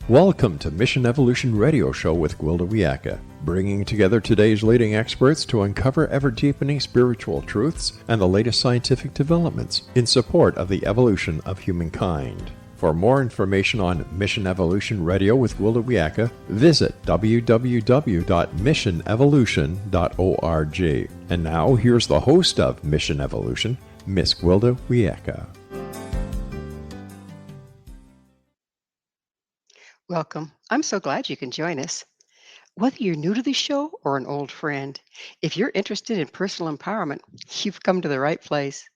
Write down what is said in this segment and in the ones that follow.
Welcome to Mission Evolution Radio Show with Gwilda Wiyaka, bringing together today's leading experts to uncover ever-deepening spiritual truths and the latest scientific developments in support of the evolution of humankind. For more information on Mission Evolution Radio with Gwilda Wiyaka, visit www.missionevolution.org. And now, here's the host of Mission Evolution, Miss Gwilda Wiyaka. Welcome. I'm so glad you can join us. Whether you're new to the show or an old friend, if you're interested in personal empowerment, you've come to the right place.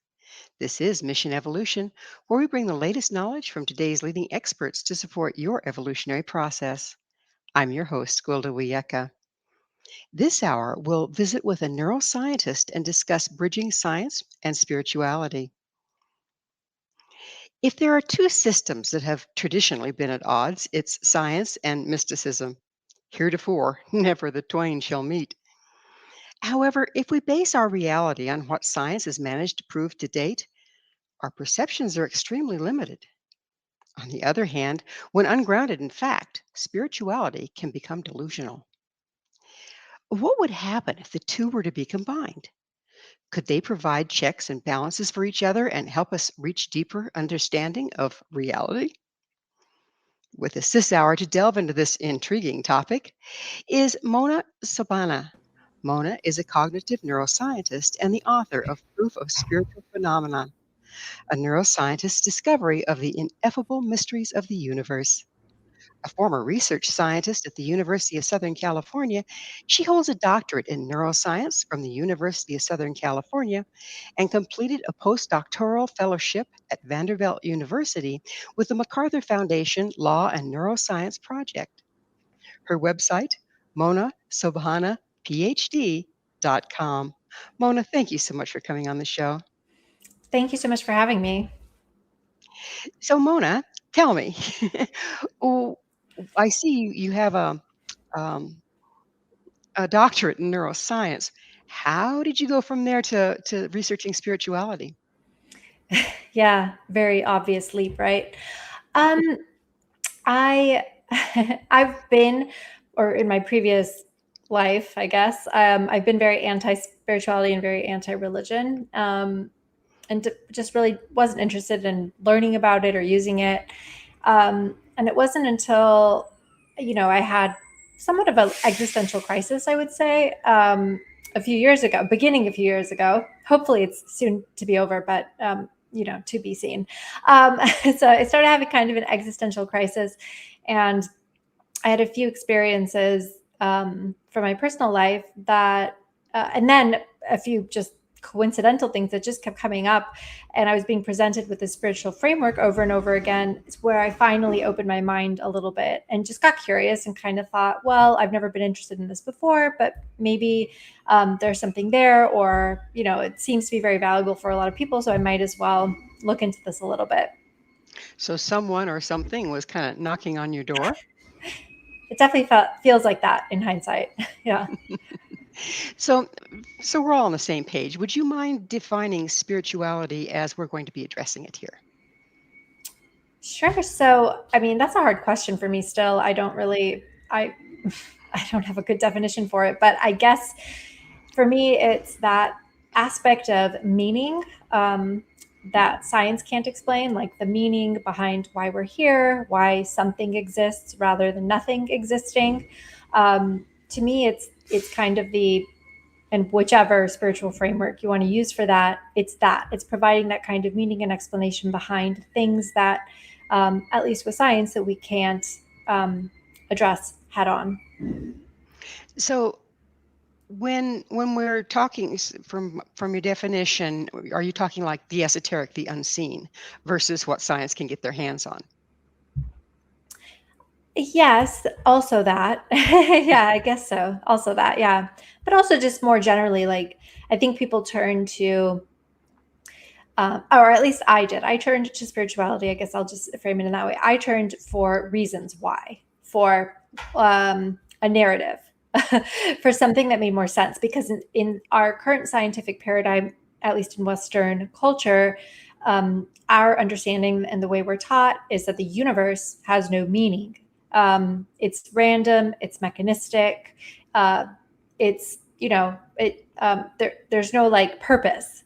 This is Mission Evolution, where we bring the latest knowledge from today's leading experts to support your evolutionary process. I'm your host, Gwilda Wiyaka. This hour, we'll visit with a neuroscientist and discuss bridging science and spirituality. If there are two systems that have traditionally been at odds, it's science and mysticism. Heretofore, never the twain shall meet. However, if we base our reality on what science has managed to prove to date, our perceptions are extremely limited. On the other hand, when ungrounded in fact, spirituality can become delusional. What would happen if the two were to be combined? Could they provide checks and balances for each other and help us reach deeper understanding of reality? With us this hour to delve into this intriguing topic is Mona Sobhani. Mona is a cognitive neuroscientist and the author of Proof of Spiritual Phenomena, a neuroscientist's discovery of the ineffable mysteries of the universe. A former research scientist at the University of Southern California, she holds a doctorate in neuroscience from the University of Southern California and completed a post-doctoral fellowship at Vanderbilt University with the MacArthur Foundation Law and Neuroscience Project. Her website, monasobhaniphd.com. Mona, thank you so much for coming on the show. Thank you so much for having me. So, Mona, tell me, I see you have a doctorate in neuroscience. How did you go from there to researching spirituality? Yeah, very obvious leap, right? I've been, or in my previous life, I guess, I've been very anti-spirituality and very anti-religion, and just really wasn't interested in learning about it or using it. And it wasn't until, I had somewhat of an existential crisis, I would say, beginning a few years ago. Hopefully it's soon to be over, but, to be seen. So I started having kind of an existential crisis, and I had a few experiences from my personal life that, and then a few just coincidental things that just kept coming up, and I was being presented with this spiritual framework over and over again. It's where I finally opened my mind a little bit and just got curious and kind of thought, well, I've never been interested in this before, but maybe there's something there, or it seems to be very valuable for a lot of people, so I might as well look into this a little bit. So someone or something was kind of knocking on your door? It definitely feels like that in hindsight. Yeah. So we're all on the same page. Would you mind defining spirituality as we're going to be addressing it here? Sure. So, that's a hard question for me still. I don't have a good definition for it, but I guess for me, it's that aspect of meaning that science can't explain, like the meaning behind why we're here, why something exists rather than nothing existing. To me, it's kind of and whichever spiritual framework you want to use for that, it's providing that kind of meaning and explanation behind things that, at least with science, that we can't address head on. So when we're talking from your definition, are you talking like the esoteric, the unseen, versus what science can get their hands on? Yes, also that. Yeah, I guess so. Also that, yeah. But also just more generally, like, I think people turn to, or at least I did. I turned to spirituality. I guess I'll just frame it in that way. I turned for reasons why, for a narrative, for something that made more sense. Because in our current scientific paradigm, at least in Western culture, our understanding and the way we're taught is that the universe has no meaning. It's random, it's mechanistic, it's, there's no like purpose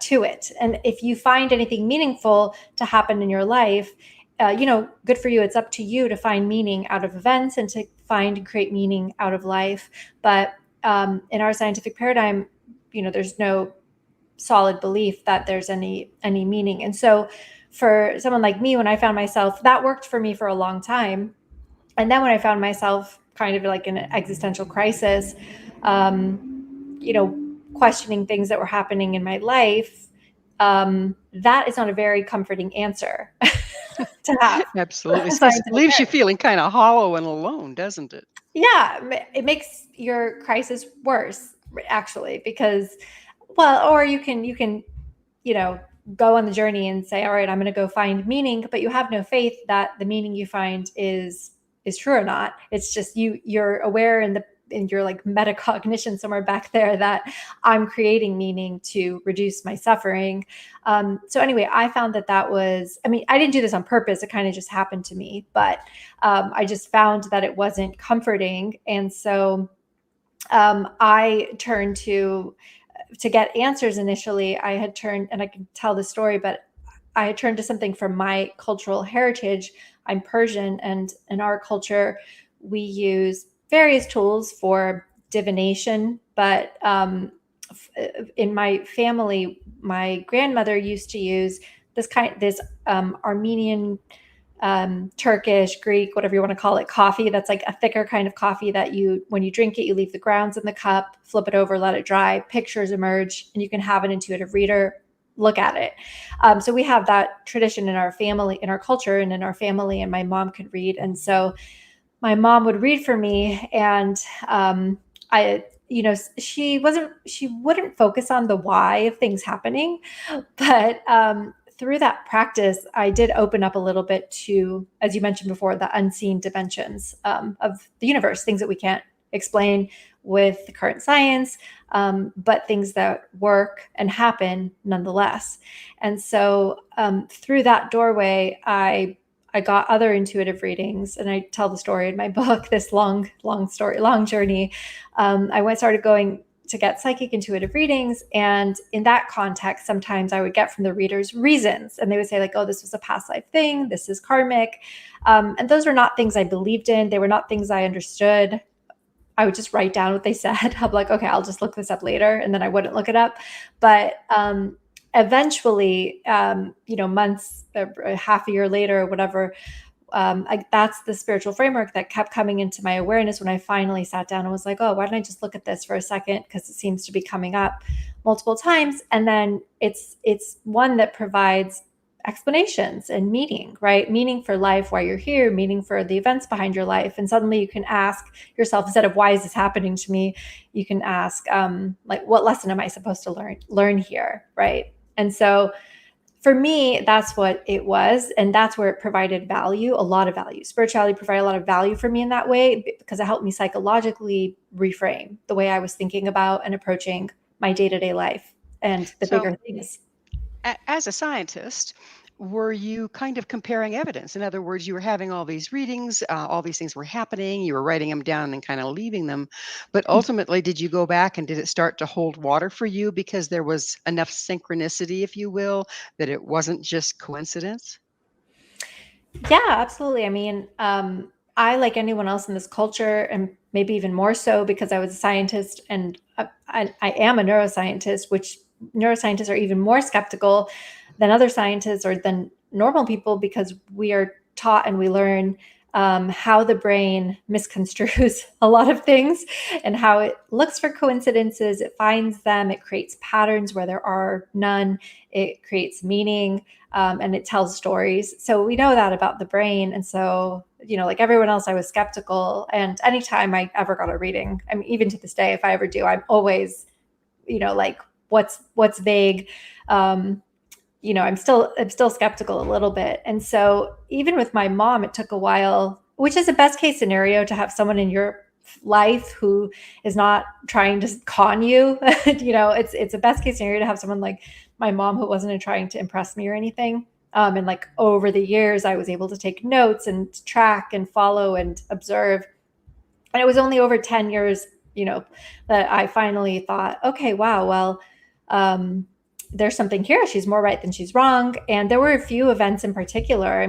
to it. And if you find anything meaningful to happen in your life, good for you. It's up to you to find meaning out of events and to find and create meaning out of life. But in our scientific paradigm, there's no solid belief that there's any meaning. And so for someone like me, when I found myself, that worked for me for a long time. And then when I found myself kind of like in an existential crisis, questioning things that were happening in my life, that is not a very comforting answer to have. Absolutely. It leaves you feeling kind of hollow and alone, doesn't it? Yeah, it makes your crisis worse, actually, because, or you can, go on the journey and say, all right, I'm going to go find meaning, but you have no faith that the meaning you find is true or not. It's just you're aware in your like metacognition somewhere back there that I'm creating meaning to reduce my suffering. So anyway, I found that was, I didn't do this on purpose. It kind of just happened to me, but I just found that it wasn't comforting. And so I turned to get answers. Initially, I had turned, and I can tell the story, but I had turned to something from my cultural heritage. I'm Persian, and in our culture, we use various tools for divination. But in my family, my grandmother used to use this Armenian, Turkish, Greek, whatever you want to call it, coffee. That's like a thicker kind of coffee that when you drink it, you leave the grounds in the cup, flip it over, let it dry, pictures emerge, and you can have an intuitive reader look at it. So we have that tradition in our family, in our culture, and in our family, and my mom could read. And so my mom would read for me, and she wouldn't focus on the why of things happening, but through that practice, I did open up a little bit to, as you mentioned before, the unseen dimensions of the universe, things that we can't explain with the current science, but things that work and happen nonetheless. And so through that doorway, I got other intuitive readings, and I tell the story in my book, this long journey. I started going to get psychic intuitive readings. And in that context, sometimes I would get from the readers reasons, and they would say like, oh, this was a past life thing. This is karmic. And those were not things I believed in. They were not things I understood. I would just write down what they said. I'm like, okay, I'll just look this up later. And then I wouldn't look it up. But eventually, months, half a year later or whatever, that's the spiritual framework that kept coming into my awareness when I finally sat down and was like, oh, why don't I just look at this for a second? Because it seems to be coming up multiple times. And then it's one that provides explanations and meaning, right? Meaning for life, why you're here, meaning for the events behind your life. And suddenly you can ask yourself, instead of why is this happening to me, you can ask, what lesson am I supposed to learn here, right? And so for me, that's what it was. And that's where it provided value, a lot of value. Spirituality provided a lot of value for me in that way, because it helped me psychologically reframe the way I was thinking about and approaching my day-to-day life and the bigger things. As a scientist, were you kind of comparing evidence? In other words, you were having all these readings, all these things were happening, you were writing them down and kind of leaving them. But ultimately, did you go back and did it start to hold water for you because there was enough synchronicity, if you will, that it wasn't just coincidence? Yeah, absolutely. I mean, I, like anyone else in this culture, and maybe even more so because I was a scientist and I am a neuroscientist, which neuroscientists are even more skeptical than other scientists or than normal people, because we are taught and we learn how the brain misconstrues a lot of things and how it looks for coincidences, it finds them, it creates patterns where there are none, it creates meaning, and it tells stories. So we know that about the brain. And so, like everyone else, I was skeptical. And anytime I ever got a reading, I mean, even to this day, if I ever do, I'm always, like, what's vague. I'm still skeptical a little bit. And so even with my mom, it took a while, which is a best case scenario, to have someone in your life who is not trying to con you. It's a best case scenario to have someone like my mom who wasn't trying to impress me or anything. And like over the years, I was able to take notes and track and follow and observe. And it was only over 10 years, that I finally thought, okay, wow, well, there's something here. She's more right than she's wrong. And there were a few events in particular,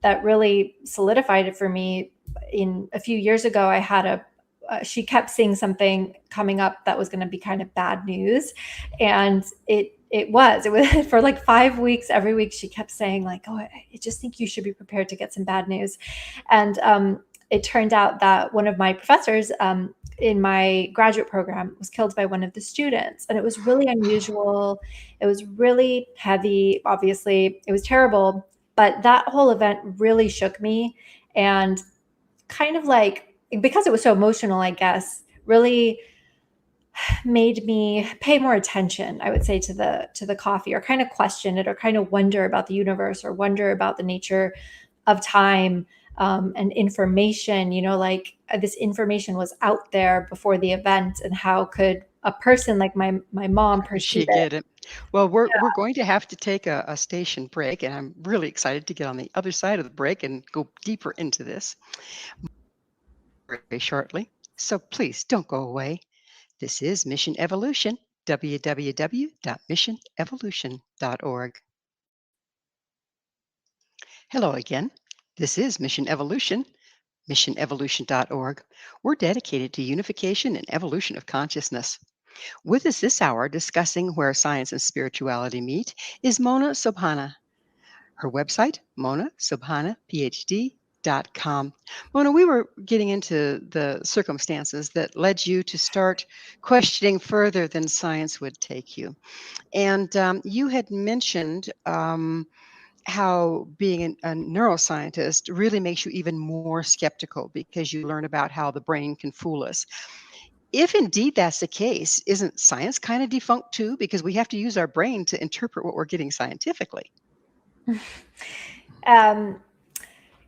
that really solidified it for me. In a few years ago, I had she kept seeing something coming up that was going to be kind of bad news. And it was for like 5 weeks, every week she kept saying like, oh, I just think you should be prepared to get some bad news. And it turned out that one of my professors in my graduate program was killed by one of the students. And it was really unusual. It was really heavy. Obviously, it was terrible. But that whole event really shook me, and kind of like, because it was so emotional, I guess, really made me pay more attention, I would say, to the coffee, or kind of question it, or kind of wonder about the universe, or wonder about the nature of time, and information. Like this information was out there before the event, and how could a person like my mom perceive She get it. Well, we're going to have to take a station break, and I'm really excited to get on the other side of the break and go deeper into this very shortly. So please don't go away. This is Mission Evolution, www.missionevolution.org. Hello again. This is Mission Evolution, missionevolution.org. We're dedicated to unification and evolution of consciousness. With us this hour, discussing where science and spirituality meet, is Mona Sobhani. Her website, monasobhaniphd.com. Mona, we were getting into the circumstances that led you to start questioning further than science would take you. And you had mentioned how being a neuroscientist really makes you even more skeptical, because you learn about how the brain can fool us. If indeed that's the case, isn't science kind of defunct too? Because we have to use our brain to interpret what we're getting scientifically.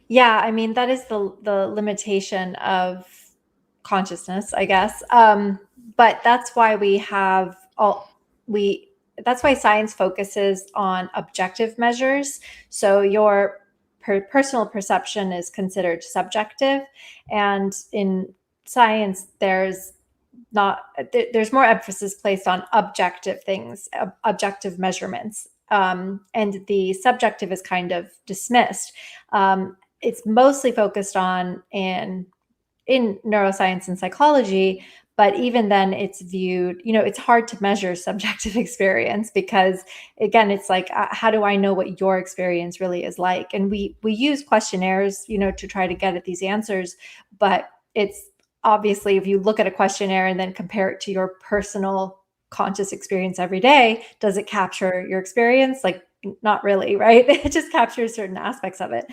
Yeah, that is the limitation of consciousness, I guess. But that's why that's why science focuses on objective measures. So your personal perception is considered subjective, and in science, there's more emphasis placed on objective things, objective measurements. And the subjective is kind of dismissed. It's mostly focused on in neuroscience and psychology, but even then it's viewed, it's hard to measure subjective experience, because again, it's like, how do I know what your experience really is like? And we use questionnaires, to try to get at these answers, but it's obviously, if you look at a questionnaire and then compare it to your personal conscious experience every day, does it capture your experience? Like, not really, right? It just captures certain aspects of it.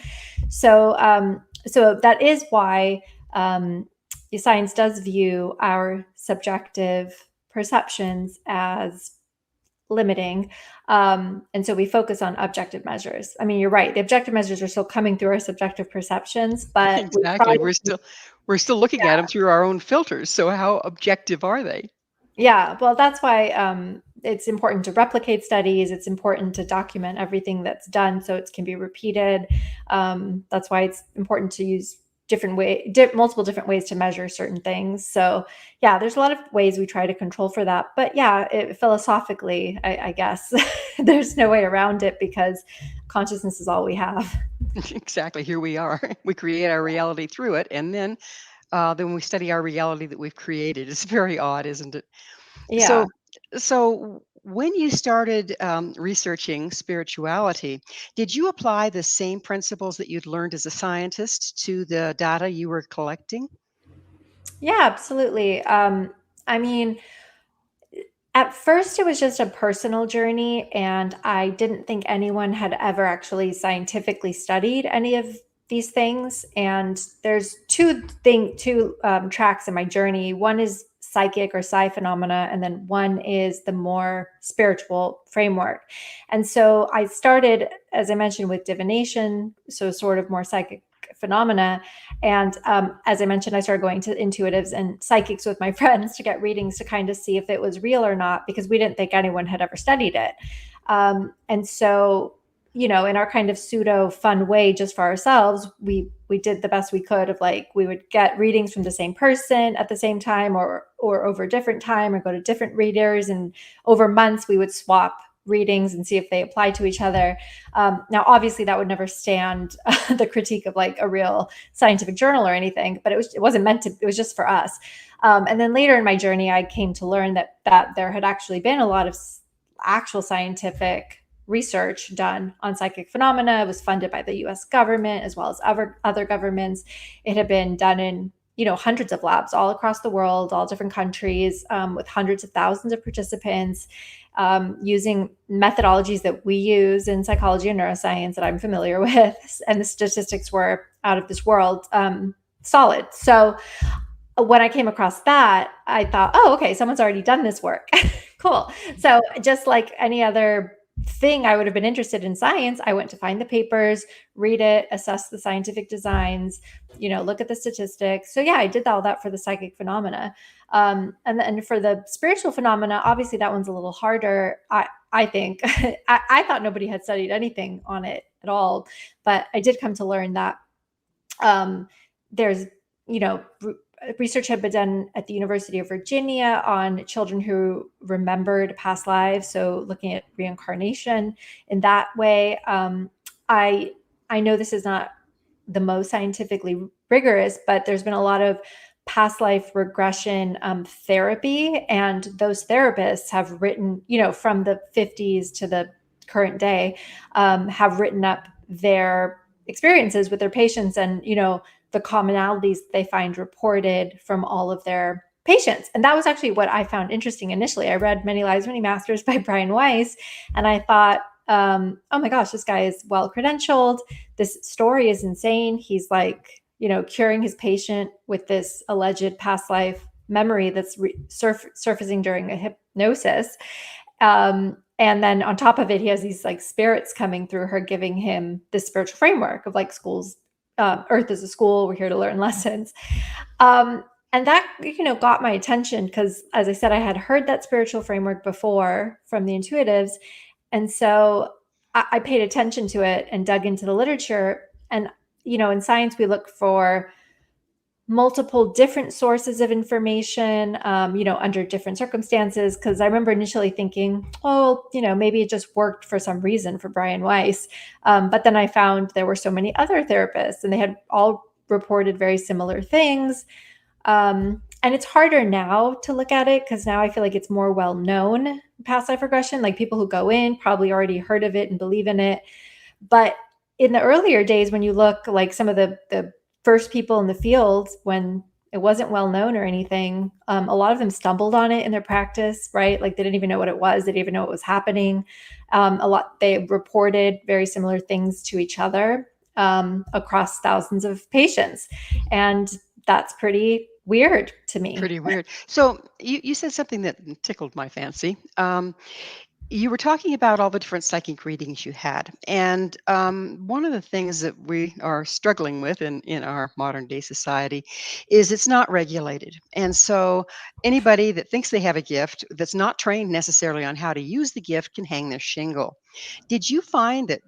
So that is why science does view our subjective perceptions as limiting. And so we focus on objective measures. You're right. The objective measures are still coming through our subjective perceptions, but exactly. We're still looking at them through our own filters. So how objective are they? Yeah, well, that's why it's important to replicate studies. It's important to document everything that's done so it can be repeated. That's why it's important to use multiple different ways to measure certain things. So yeah, there's a lot of ways we try to control for that. But yeah, philosophically, I guess there's no way around it, because consciousness is all we have. Exactly. Here we are. We create our reality through it. And then we study our reality that we've created. It's very odd, isn't it? Yeah. So when you started researching spirituality, did you apply the same principles that you'd learned as a scientist to the data you were collecting? Yeah, absolutely. At first, it was just a personal journey, and I didn't think anyone had ever actually scientifically studied any of these things. And there's two tracks in my journey. One is psychic or psi phenomena, and then one is the more spiritual framework. And so I started, as I mentioned, with divination, so sort of more psychic phenomena. And as I mentioned, I started going to intuitives and psychics with my friends to get readings to kind of see if it was real or not, because we didn't think anyone had ever studied it. And so in our kind of pseudo fun way, just for ourselves, we did the best we could of like, we would get readings from the same person at the same time or over a different time, or go to different readers. And over months we would swap readings and see if they apply to each other. Now, obviously that would never stand the critique of like a real scientific journal or anything, but it wasn't meant to, it was just for us. And then later in my journey, I came to learn that there had actually been a lot of actual scientific research done on psychic phenomena. It was funded by the US government as well as other governments. It had been done in hundreds of labs all across the world, all different countries, with hundreds of thousands of participants, using methodologies that we use in psychology and neuroscience that I'm familiar with. And the statistics were out of this world, solid. So when I came across that, I thought, oh, okay, someone's already done this work. Cool. So just like any other thing I would have been interested in science, I went to find the papers, read it, assess the scientific designs, look at the statistics. So yeah, I did all that for the psychic phenomena. And then for the spiritual phenomena, obviously that one's a little harder. I think I thought nobody had studied anything on it at all, but I did come to learn that there's, research had been done at the University of Virginia on children who remembered past lives. So looking at reincarnation in that way. I know this is not the most scientifically rigorous, but there's been a lot of past life regression therapy. And those therapists have written, from the 50s to the current day, have written up their experiences with their patients and, the commonalities they find reported from all of their patients. And that was actually what I found interesting initially. I read Many Lives, Many Masters by Brian Weiss, and I thought, oh my gosh, this guy is well credentialed. This story is insane. He's like, curing his patient with this alleged past life memory that's surfacing during a hypnosis. And then on top of it, he has these like spirits coming through her, giving him this spiritual framework of like schools. Earth is a school. We're here to learn lessons. And that, got my attention because, as I said, I had heard that spiritual framework before from the intuitives. And so I paid attention to it and dug into the literature. And, in science, we look for multiple different sources of information, under different circumstances. Because I remember initially thinking, oh, maybe it just worked for some reason for Brian Weiss. But then I found there were so many other therapists and they had all reported very similar things. And it's harder now to look at it because now I feel like it's more well-known, past life regression. Like people who go in probably already heard of it and believe in it. But in the earlier days, when you look like some of the first people in the field, when it wasn't well known or anything, a lot of them stumbled on it in their practice, right? Like they didn't even know what it was. They didn't even know what was happening. They reported very similar things to each other across thousands of patients. And that's pretty weird to me. Pretty weird. So you said something that tickled my fancy. You were talking about all the different psychic readings you had. And one of the things that we are struggling with in our modern day society is it's not regulated. And so anybody that thinks they have a gift that's not trained necessarily on how to use the gift can hang their shingle. Did you find that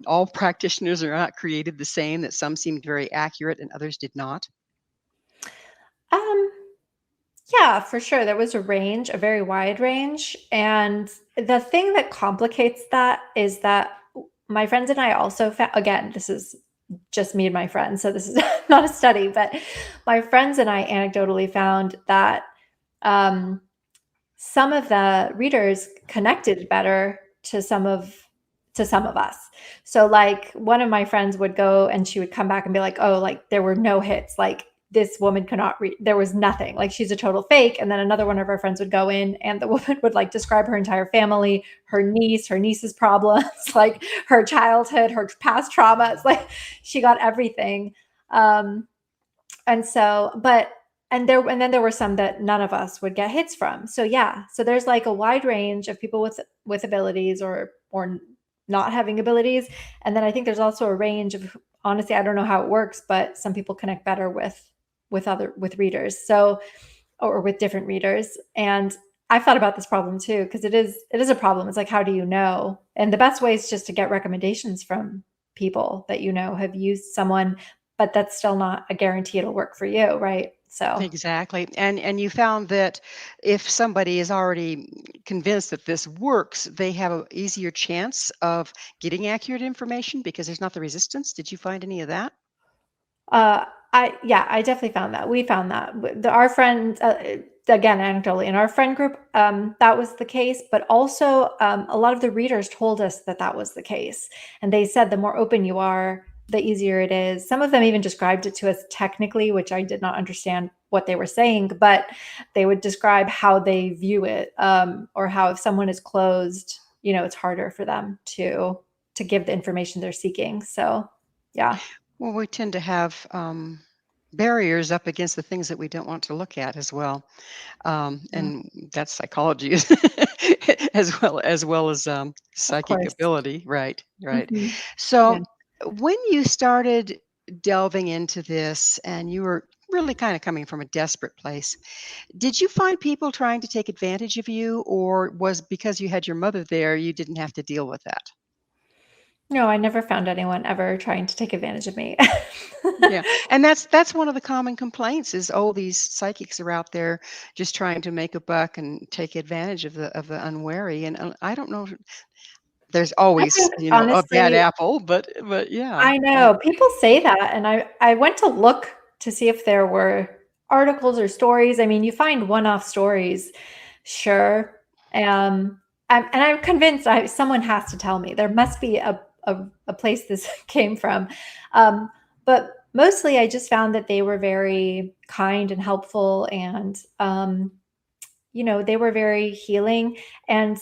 all practitioners are not created the same, that some seemed very accurate and others did not? Yeah, for sure. There was a range, a very wide range. And the thing that complicates that is that my friends and I also found, again, this is just me and my friends, so this is not a study, but my friends and I anecdotally found that some of the readers connected better to some of us. So like one of my friends would go and she would come back and be like, oh, like there were no hits. Like this woman cannot read. There was nothing. Like she's a total fake. And then another one of our friends would go in and the woman would like describe her entire family, her niece's problems, like her childhood, her past traumas. Like she got everything. And then there were some that none of us would get hits from. So yeah. So there's like a wide range of people with abilities or not having abilities. And then I think there's also a range of, honestly, I don't know how it works, but some people connect better with readers. So, or with different readers. And I've thought about this problem too, because it is a problem. It's like, how do you know? And the best way is just to get recommendations from people that have used someone, but that's still not a guarantee it'll work for you, right? So Exactly. And you found that if somebody is already convinced that this works, they have an easier chance of getting accurate information because there's not the resistance. Did you find any of that? I definitely found that. We found that our friends, again, anecdotally in our friend group, that was the case, but also a lot of the readers told us that that was the case. And they said the more open you are, the easier it is. Some of them even described it to us technically, which I did not understand what they were saying, but they would describe how they view it, or how if someone is closed, it's harder for them to give the information they're seeking. So, yeah. Well, we tend to have barriers up against the things that we don't want to look at as well. Yeah. And that's psychology as well as Of psychic course. ability. Right, right. Mhm. Yeah. So when you started delving into this and you were really kind of coming from a desperate place, did you find people trying to take advantage of you, or was because you had your mother there, you didn't have to deal with that? No, I never found anyone ever trying to take advantage of me. Yeah, and that's one of the common complaints is, "Oh, these psychics are out there just trying to make a buck and take advantage of the unwary," and, I don't know, there's I always, think a bad honestly, apple, but yeah. I know people say that, and I went to look to see if there were articles or stories. I mean, you find one-off stories, sure, and I'm convinced someone has to tell me. There must be a place this came from, but mostly I just found that they were very kind and helpful, and they were very healing. And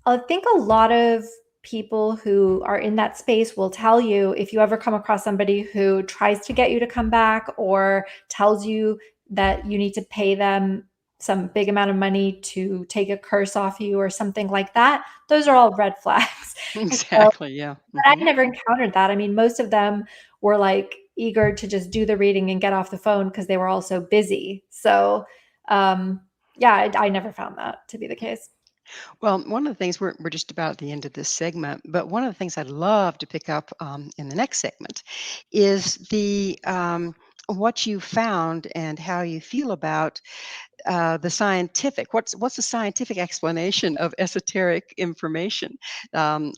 I think a lot of people who are in that space will tell you if you ever come across somebody who tries to get you to come back or tells you that you need to pay them some big amount of money to take a curse off you or something like that, those are all red flags. And so, Exactly, yeah, but I mhm. never encountered that. I mean, most of them were like eager to just do the reading and get off the phone because they were all so busy. So, um, yeah, I never found that to be the case. Well, one of the things we're just about at the end of this segment, but one of the things I'd love to pick up in the next segment is the what you found and how you feel about the scientific. What's the scientific explanation of esoteric information? And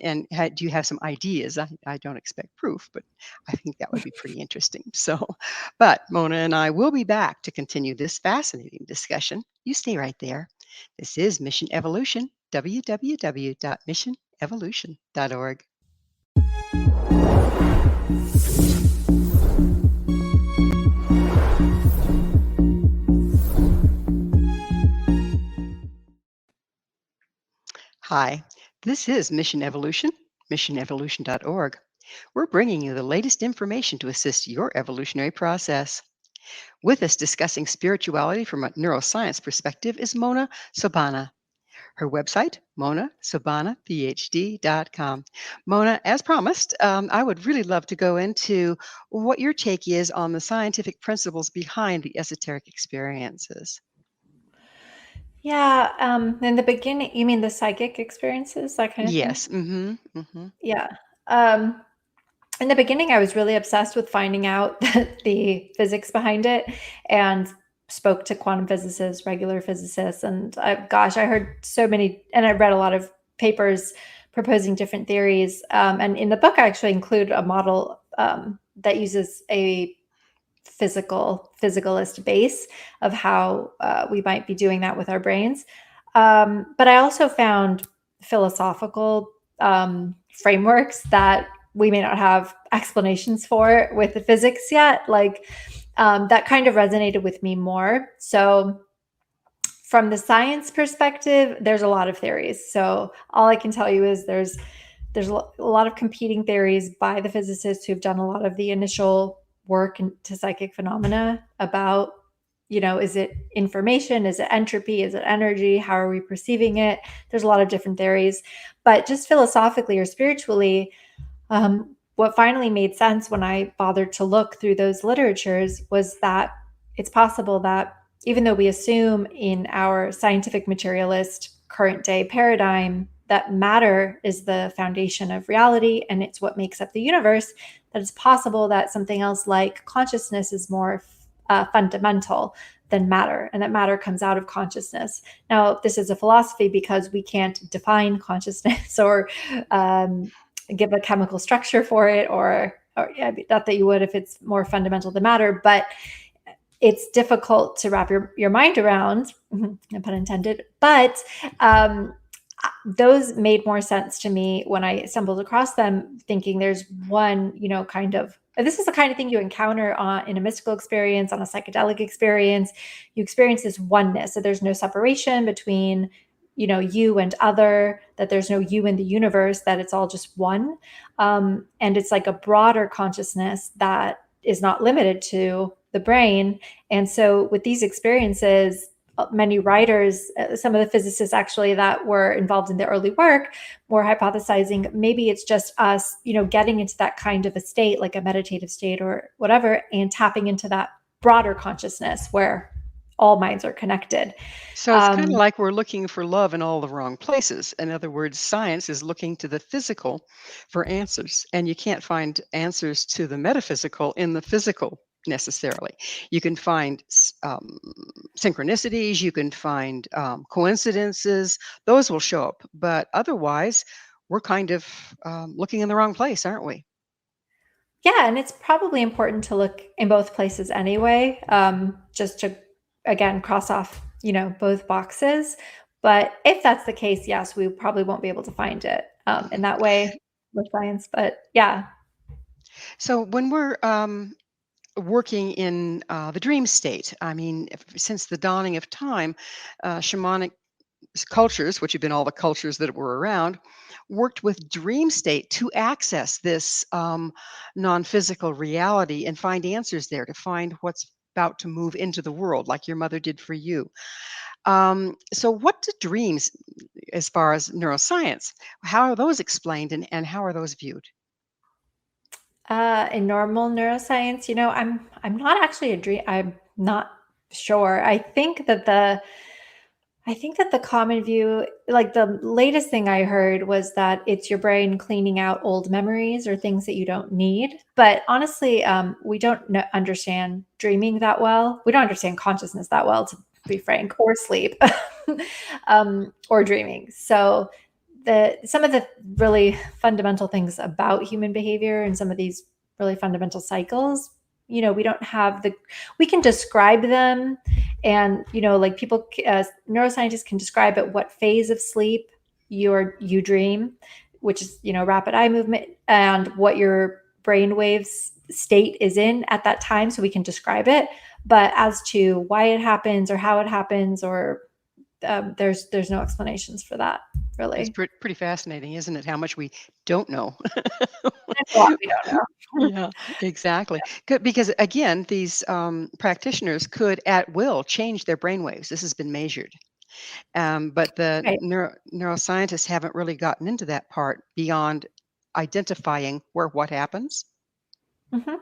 do you have some ideas? I don't expect proof, but I think that would be pretty interesting. So, but Mona and I will be back to continue this fascinating discussion. You stay right there. This is Mission Evolution, www.missionevolution.org. Hi, this is Mission Evolution, missionevolution.org. We're bringing you the latest information to assist your evolutionary process. With us discussing spirituality from a neuroscience perspective is Mona Sobhani. Her website, monasobhanaphd.com. Mona, as promised, I would really love to go into what your take is on the scientific principles behind the esoteric experiences. Yeah, in the beginning, you mean the psychic experiences, that kind of thing? Yes. Mm-hmm. Yeah. Um, in the beginning, I was really obsessed with finding out the physics behind it and spoke to quantum physicists, regular physicists, and gosh, I heard so many, and I read a lot of papers proposing different theories. And in the book, I actually include a model that uses a physicalist base of how we might be doing that with our brains. But I also found philosophical frameworks that we may not have explanations for with the physics yet. Like that kind of resonated with me more. So from the science perspective, there's a lot of theories. So all I can tell you is there's a lot of competing theories by the physicists who've done a lot of the initial work into psychic phenomena about, is it information? Is it entropy? Is it energy? How are we perceiving it? There's a lot of different theories. But just philosophically or spiritually, what finally made sense when I bothered to look through those literatures was that it's possible that even though we assume in our scientific materialist current day paradigm that matter is the foundation of reality and it's what makes up the universe, that it's possible that something else like consciousness is more fundamental than matter, and that matter comes out of consciousness. Now, this is a philosophy because we can't define consciousness or give a chemical structure for it, or yeah, not that you would if it's more fundamental than matter, but it's difficult to wrap your mind around, no pun intended, but those made more sense to me when I stumbled across them, thinking there's one, kind of, this is the kind of thing you encounter in a mystical experience, on a psychedelic experience. You experience this oneness, so there's no separation between, you and other, that there's no you in the universe, that it's all just one. And it's like a broader consciousness that is not limited to the brain. And so with these experiences, many writers, some of the physicists actually that were involved in the early work, were hypothesizing maybe it's just us, getting into that kind of a state, like a meditative state or whatever, and tapping into that broader consciousness where all minds are connected. So it's kind of like we're looking for love in all the wrong places. In other words, science is looking to the physical for answers, and you can't find answers to the metaphysical in the physical necessarily. You can find synchronicities, you can find coincidences, those will show up, but otherwise, we're kind of looking in the wrong place, aren't we? Yeah, and it's probably important to look in both places anyway, just to, again, cross off, both boxes. But if that's the case, yes, we probably won't be able to find it in that way with science. But yeah. So when we're working in the dream state, I mean, since the dawning of time, shamanic cultures, which have been all the cultures that were around, worked with dream state to access this non-physical reality and find answers there, to find what's about to move into the world, like your mother did for you. So what do dreams, as far as neuroscience, how are those explained, and how are those viewed? In normal neuroscience, I'm not actually a dream. I'm not sure. I think that the common view, like the latest thing I heard, was that it's your brain cleaning out old memories or things that you don't need. But honestly, we don't understand dreaming that well. We don't understand consciousness that well, to be frank, or sleep, or dreaming. So some of the really fundamental things about human behavior and some of these really fundamental cycles, we don't have we can describe them, and like people, neuroscientists can describe at what phase of sleep you dream, which is rapid eye movement, and what your brain waves state is in at that time, so we can describe it. But as to why it happens or how it happens, or there's no explanations for that, really. It's pretty fascinating, isn't it? How much we don't know. There's a lot we don't know. Yeah, exactly. Good, because again, these practitioners could at will change their brainwaves. This has been measured. But the Right. neuroscientists haven't really gotten into that part beyond identifying where what happens. hmm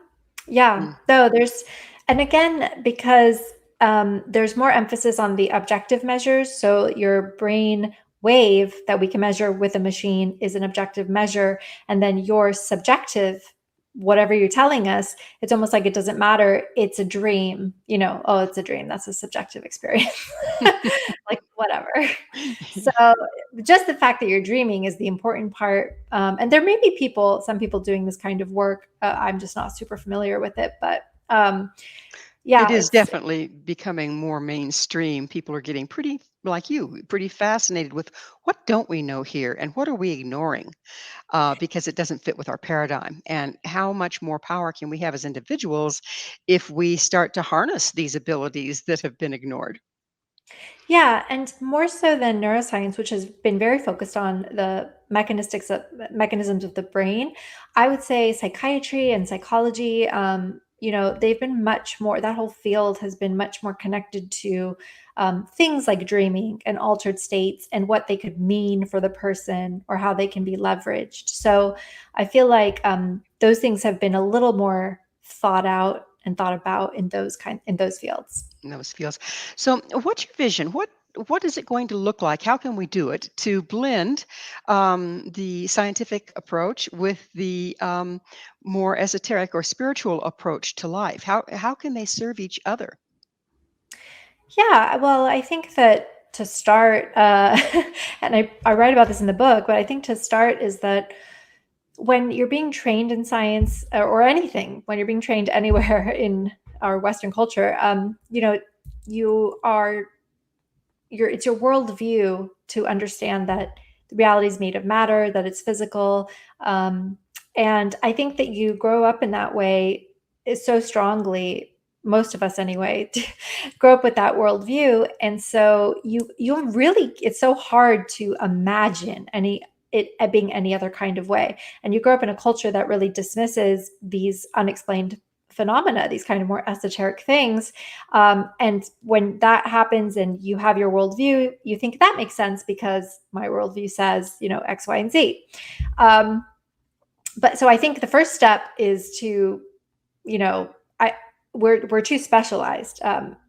Yeah. Mm. So and again, because there's more emphasis on the objective measures. So your brain wave that we can measure with a machine is an objective measure. And then your subjective, whatever you're telling us, it's almost like it doesn't matter. It's a dream, oh, it's a dream. That's a subjective experience. Like, whatever. So just the fact that you're dreaming is the important part. And there may be some people doing this kind of work. I'm just not super familiar with it, but yeah, It is definitely becoming more mainstream. People are getting pretty, like you, pretty fascinated with what don't we know here and what are we ignoring, because it doesn't fit with our paradigm. And how much more power can we have as individuals if we start to harness these abilities that have been ignored? yeah, and more so than neuroscience, which has been very focused on the mechanisms of the brain. I would say psychiatry and psychology, they've been much more, that whole field has been much more connected to things like dreaming and altered states and what they could mean for the person or how they can be leveraged. So I feel like those things have been a little more thought out and thought about in those fields. in those fields. So, what's your vision? What is it going to look like? How can we do it to blend the scientific approach with the more esoteric or spiritual approach to life? How can they serve each other? Yeah, well, I think that to start, and I write about this in the book, but I think to start is that when you're being trained in science or anything, when you're being trained anywhere in our Western culture, you are it's your worldview to understand that the reality is made of matter, that it's physical, and I think that you grow up in that way is so strongly. Most of us, anyway, grow up with that worldview, and so you really it's so hard to imagine it being any other kind of way. And you grow up in a culture that really dismisses these unexplained phenomena, these kind of more esoteric things. And when that happens and you have your worldview, you think that makes sense because my worldview says, X, Y, and Z. But so I think the first step is to, we're too specialized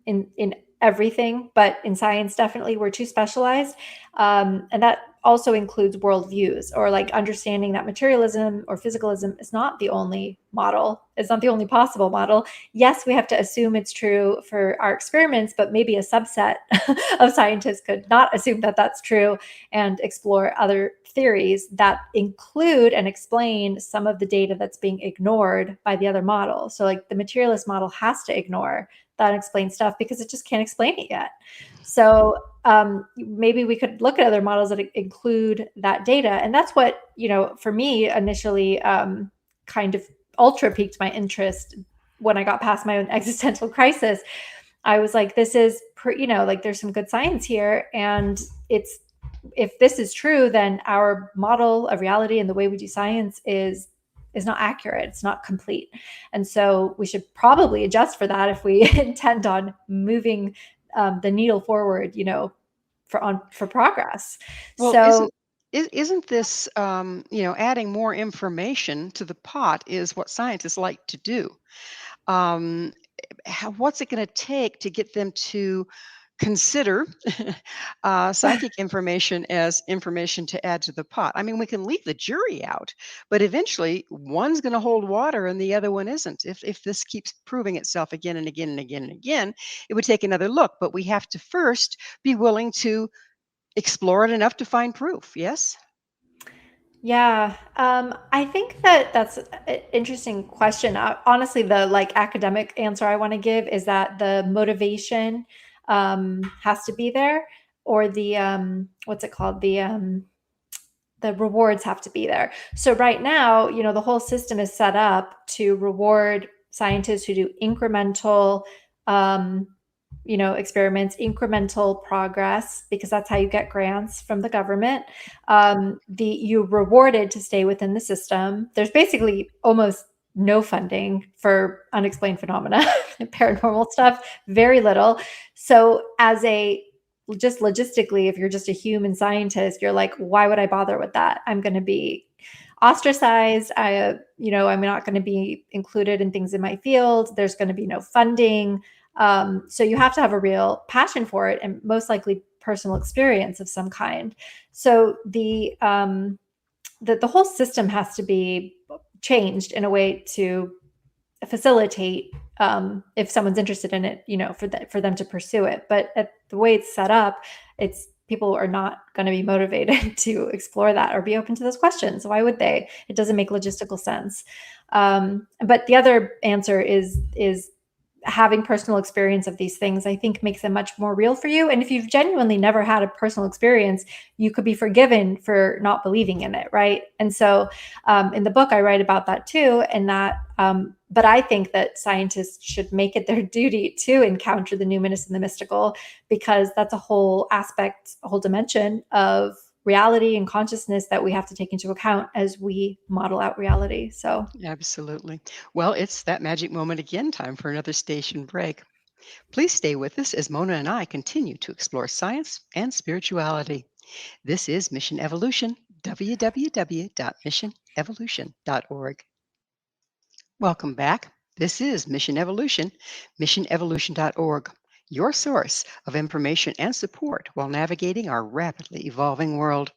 in everything, but in science, definitely we're too specialized. And that also includes worldviews, or like understanding that materialism or physicalism is not the only model. It's not the only possible model. Yes, we have to assume it's true for our experiments, but maybe a subset of scientists could not assume that that's true and explore other theories that include and explain some of the data that's being ignored by the other model. So like the materialist model has to ignore that unexplained stuff because it just can't explain it yet. So maybe we could look at other models that include that data. And that's what, for me initially kind of ultra piqued my interest when I got past my own existential crisis. I was like, this is, like there's some good science here. And if this is true, then our model of reality and the way we do science is not accurate. It's not complete. And so we should probably adjust for that if we intend on moving the needle forward, for progress. Well, So isn't this adding more information to the pot is what scientists like to do? Um, what's it going to take to get them to consider psychic information as information to add to the pot? I mean, we can leave the jury out, but eventually one's going to hold water and the other one isn't. If this keeps proving itself again and again and again and again, it would take another look. But we have to first be willing to explore it enough to find proof. Yes. yeah, I think that that's an interesting question. Honestly, the like academic answer I want to give is that the motivation has to be there, or the what's it called? The rewards have to be there. So right now, the whole system is set up to reward scientists who do incremental experiments, incremental progress, because that's how you get grants from the government. You're rewarded to stay within the system. There's basically almost no funding for unexplained phenomena, paranormal stuff, very little. So just logistically, if you're just a human scientist, you're like, why would I bother with that? I'm going to be ostracized. I'm not going to be included in things in my field. There's going to be no funding. So you have to have a real passion for it and most likely personal experience of some kind. So the whole system has to be changed in a way to facilitate if someone's interested in it, for them to pursue it. But the way it's set up, people are not going to be motivated to explore that or be open to those questions. Why would they? It doesn't make logistical sense. But the other answer is having personal experience of these things, I think, makes them much more real for you. And if you've genuinely never had a personal experience, you could be forgiven for not believing in it, right? And so in the book, I write about that too. And but I think that scientists should make it their duty to encounter the numinous and the mystical, because that's a whole aspect, a whole dimension of reality and consciousness that we have to take into account as we model out reality. So Absolutely. Well, it's that magic moment again, time for another station break. Please stay with us as Mona and I continue to explore science and spirituality. This is Mission Evolution, www.missionevolution.org. Welcome back. This is Mission Evolution, missionevolution.org. your source of information and support while navigating our rapidly evolving world.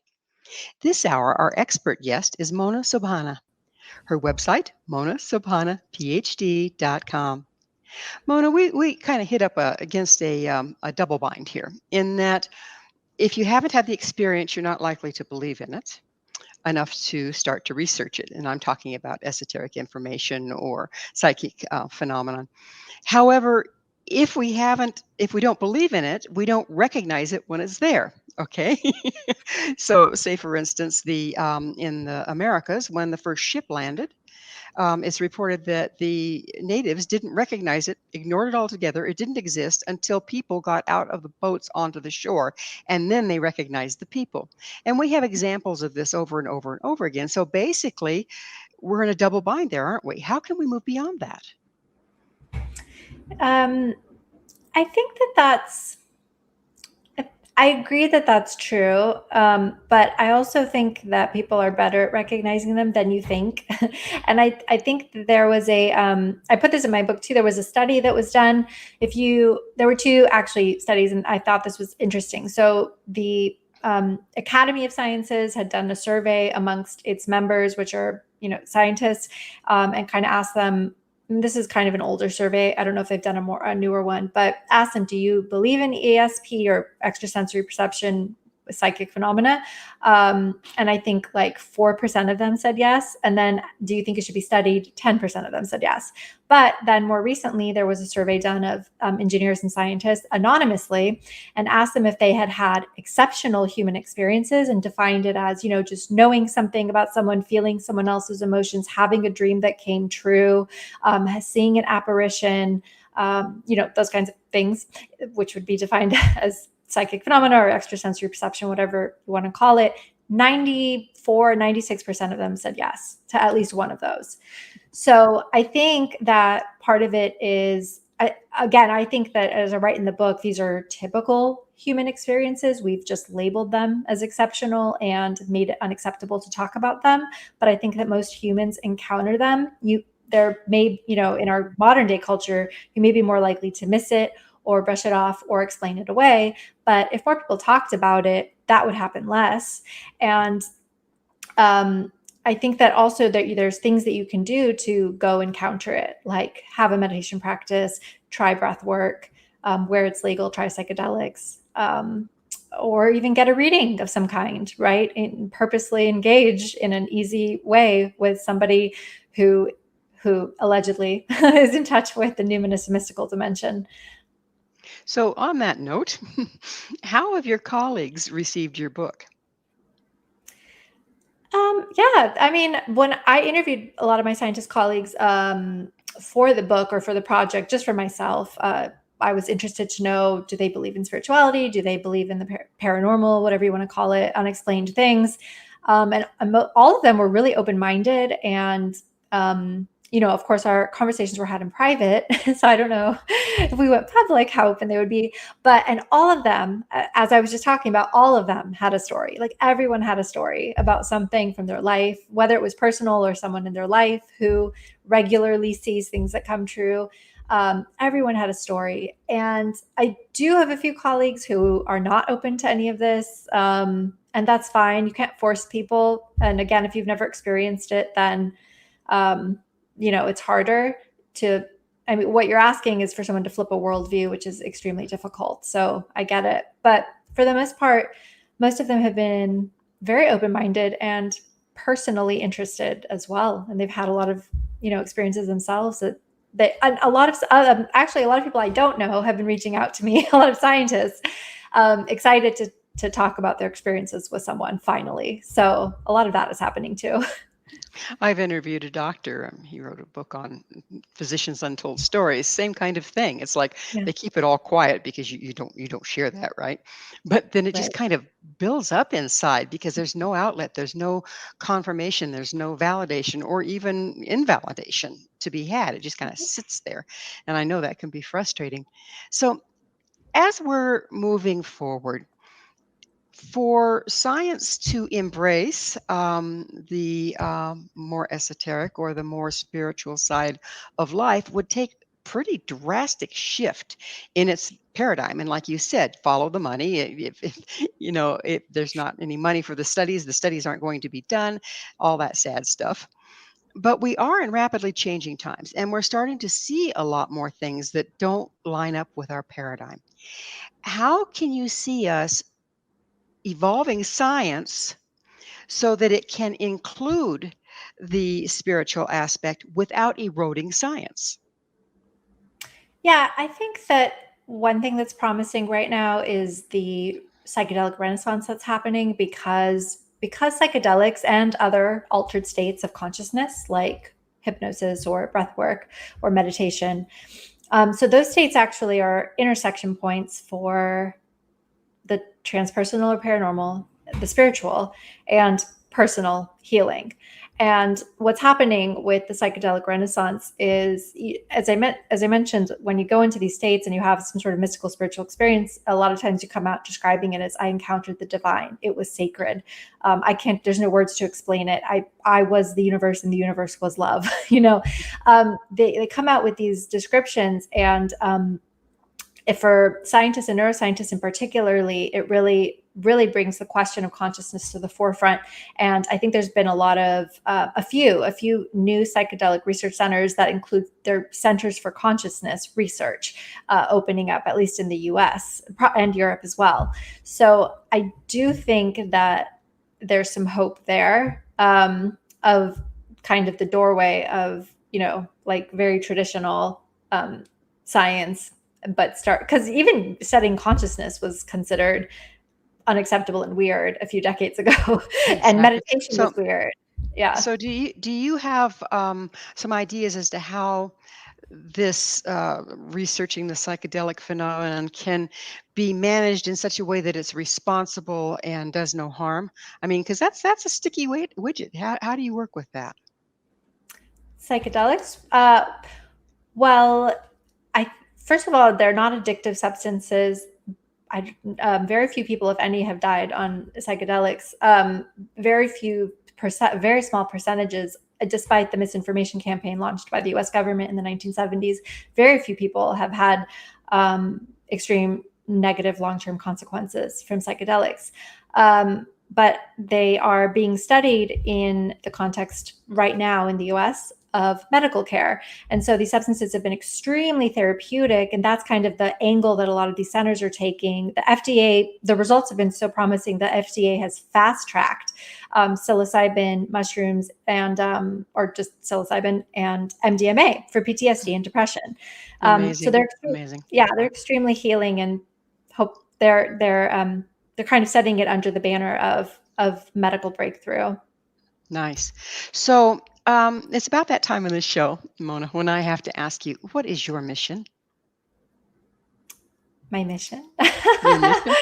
This hour, our expert guest is Mona Sobhana. Her website, monasobhanaphd.com. Mona, we kind of hit up against a double bind here in that if you haven't had the experience, you're not likely to believe in it enough to start to research it. And I'm talking about esoteric information or psychic phenomenon. However, if we don't believe in it, we don't recognize it when it's there. Okay. So, say for instance, the in the Americas, when the first ship landed, it's reported that the natives didn't recognize it, ignored it altogether. It didn't exist until people got out of the boats onto the shore, and then they recognized the people. And we have examples of this over and over and over again. So basically, we're in a double bind there, aren't we? How can we move beyond that? I think I agree that that's true. But I also think that people are better at recognizing them than you think. And I think that there was I put this in my book too. There was a study that was done. There were two actually studies, and I thought this was interesting. So the Academy of Sciences had done a survey amongst its members, which are, scientists, and kind of asked them, and this is kind of an older survey. I don't know if they've done a newer one, but ask them, do you believe in ESP or extrasensory perception, psychic phenomena? And I think like 4% of them said yes. And then, do you think it should be studied? 10% of them said yes. But then more recently, there was a survey done of engineers and scientists anonymously and asked them if they had had exceptional human experiences, and defined it as, just knowing something about someone, feeling someone else's emotions, having a dream that came true, seeing an apparition, those kinds of things, which would be defined as psychic phenomena or extrasensory perception, whatever you want to call it. 96% of them said yes to at least one of those. So I think that part of it is, I think that, as I write in the book, these are typical human experiences. We've just labeled them as exceptional and made it unacceptable to talk about them. But I think that most humans encounter them. In our modern day culture, you may be more likely to miss it or brush it off or explain it away. But if more people talked about it, that would happen less. And I think that also there's things that you can do to go and counter it, like have a meditation practice, try breath work, where it's legal, try psychedelics, or even get a reading of some kind, right? And purposely engage in an easy way with somebody who allegedly is in touch with the numinous mystical dimension. So on that note, how have your colleagues received your book? Yeah, I mean, when I interviewed a lot of my scientist colleagues for the book or for the project, just for myself, I was interested to know, do they believe in spirituality? Do they believe in the paranormal, whatever you want to call it, unexplained things? And all of them were really open-minded. And, of course, our conversations were had in private. So I don't know if we went public, how open they would be. And all of them, as I was just talking about, all of them had a story. Like everyone had a story about something from their life, whether it was personal or someone in their life who regularly sees things that come true. Everyone had a story. And I do have a few colleagues who are not open to any of this. And that's fine. You can't force people. And again, if you've never experienced it, then, it's harder to, what you're asking is for someone to flip a worldview, which is extremely difficult. So I get it. But for the most part, most of them have been very open-minded and personally interested as well. And they've had a lot of, experiences themselves that a lot of people I don't know have been reaching out to me, a lot of scientists, excited to talk about their experiences with someone finally. So a lot of that is happening too. I've interviewed a doctor. He wrote a book on physicians' untold stories. Same kind of thing. It's like they keep it all quiet because you don't share that, right? But then it just kind of builds up inside because there's no outlet, there's no confirmation, there's no validation or even invalidation to be had. It just kind of sits there, and I know that can be frustrating. So as we're moving forward, for science to embrace the more esoteric or the more spiritual side of life would take pretty drastic shift in its paradigm. And like you said, follow the money. If there's not any money for the studies aren't going to be done, all that sad stuff. But we are in rapidly changing times, and we're starting to see a lot more things that don't line up with our paradigm. How can you see us evolving science so that it can include the spiritual aspect without eroding science? Yeah, I think that one thing that's promising right now is the psychedelic renaissance that's happening because psychedelics and other altered states of consciousness like hypnosis or breath work or meditation. So those states actually are intersection points for the transpersonal or paranormal, the spiritual, and personal healing. And what's happening with the psychedelic renaissance is, as I mentioned, when you go into these states and you have some sort of mystical spiritual experience, a lot of times you come out describing it as, I encountered the divine. It was sacred. There's no words to explain it. I was the universe and the universe was love. They come out with these descriptions, and if for scientists and neuroscientists in particularly, it really brings the question of consciousness to the forefront. And I think there's been a lot of a few new psychedelic research centers that include their centers for consciousness research opening up, at least in the US and Europe as well. So I do think that there's some hope there of kind of the doorway of, like very traditional science, but because even studying consciousness was considered unacceptable and weird a few decades ago. Exactly. And meditation was weird. Yeah. So do you have some ideas as to how this researching the psychedelic phenomenon can be managed in such a way that it's responsible and does no harm? I mean, because that's a sticky widget. How do you work with that? Psychedelics? Well, first of all, they're not addictive substances. Very few people, if any, have died on psychedelics. Very small percentages, despite the misinformation campaign launched by the U.S. government in the 1970s. Very few people have had extreme negative long-term consequences from psychedelics. But they are being studied in the context right now in the U.S. of medical care. And so these substances have been extremely therapeutic. And that's kind of the angle that a lot of these centers are taking. The FDA, the results have been so promising, the FDA has fast-tracked psilocybin mushrooms or just psilocybin and MDMA for PTSD and depression. Amazing. So they're amazing. Yeah, they're extremely healing, and hope they're kind of setting it under the banner of medical breakthrough. Nice. So it's about that time in the show, Mona, when I have to ask you, what is your mission? My mission? Your mission?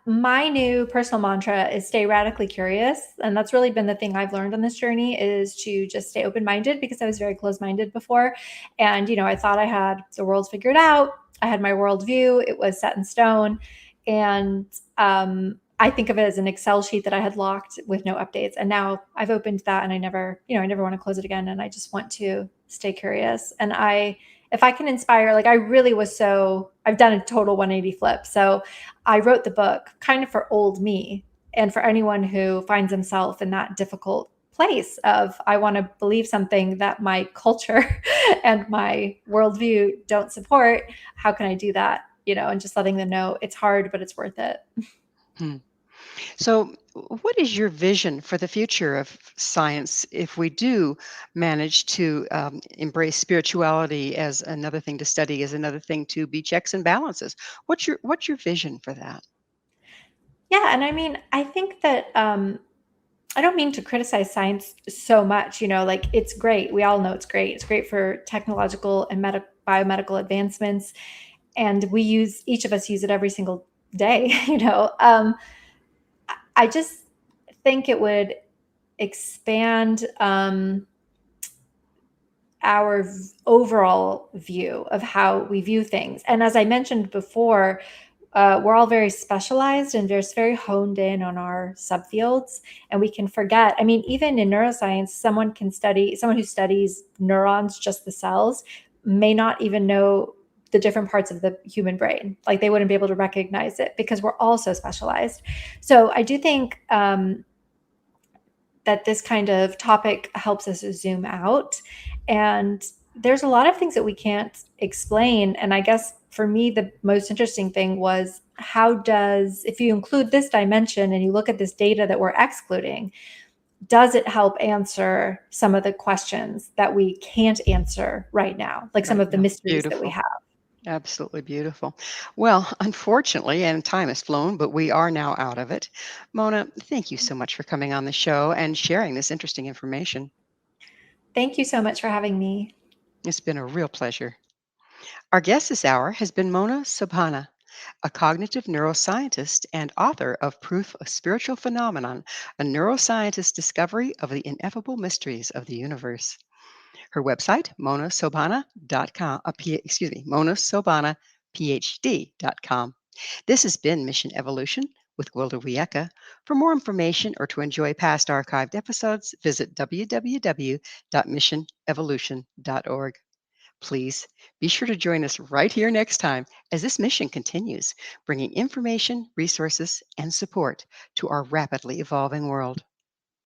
My new personal mantra is stay radically curious. And that's really been the thing I've learned on this journey, is to just stay open-minded, because I was very closed-minded before. And, I thought I had the world figured out. I had my worldview. It was set in stone. And I think of it as an Excel sheet that I had locked with no updates. And now I've opened that, and I never want to close it again. And I just want to stay curious. And if I can inspire, I've done a total 180 flip. So I wrote the book kind of for old me, and for anyone who finds himself in that difficult place of, I want to believe something that my culture and my worldview don't support. How can I do that? And just letting them know it's hard, but it's worth it. So what is your vision for the future of science if we do manage to embrace spirituality as another thing to study, as another thing to be checks and balances? What's your vision for that? Yeah. And I mean, I think that I don't mean to criticize science so much, it's great. We all know it's great. It's great for technological and biomedical advancements. And each of us use it every single day, I just think it would expand our overall view of how we view things. And as I mentioned before, we're all very specialized and just very honed in on our subfields, and we can forget. I mean, even in neuroscience, someone who studies neurons, just the cells, may not even know the different parts of the human brain. Like they wouldn't be able to recognize it because we're all so specialized. So I do think that this kind of topic helps us zoom out. And there's a lot of things that we can't explain. And I guess for me, the most interesting thing was if you include this dimension and you look at this data that we're excluding, does it help answer some of the questions that we can't answer right now, like some of the mysteries that we have? Absolutely beautiful. Well, unfortunately, and time has flown, but we are now out of it. Mona, thank you so much for coming on the show and sharing this interesting information. Thank you so much for having me. It's been a real pleasure. Our guest this hour has been Mona Sobhani, a cognitive neuroscientist and author of Proof of Spiritual Phenomenon, a neuroscientist's discovery of the ineffable mysteries of the universe. Her website, monasobhana.com, monasobhanaphd.com. This has been Mission Evolution with Gwilda Wiyaka. For more information or to enjoy past archived episodes, visit www.missionevolution.org. Please be sure to join us right here next time as this mission continues, bringing information, resources, and support to our rapidly evolving world.